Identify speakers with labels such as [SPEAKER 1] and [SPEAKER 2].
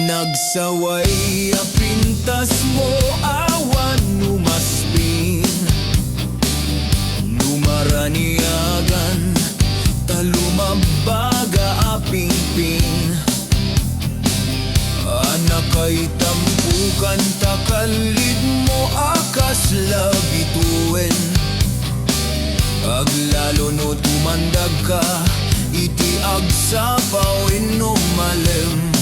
[SPEAKER 1] Nagsaway a pintas mo awan numaspin, numaraniagan talumabaga apingping. Anakay tampukan takalid mo akas labituen, aglalo no tumandag ka iti agsapawin no malem.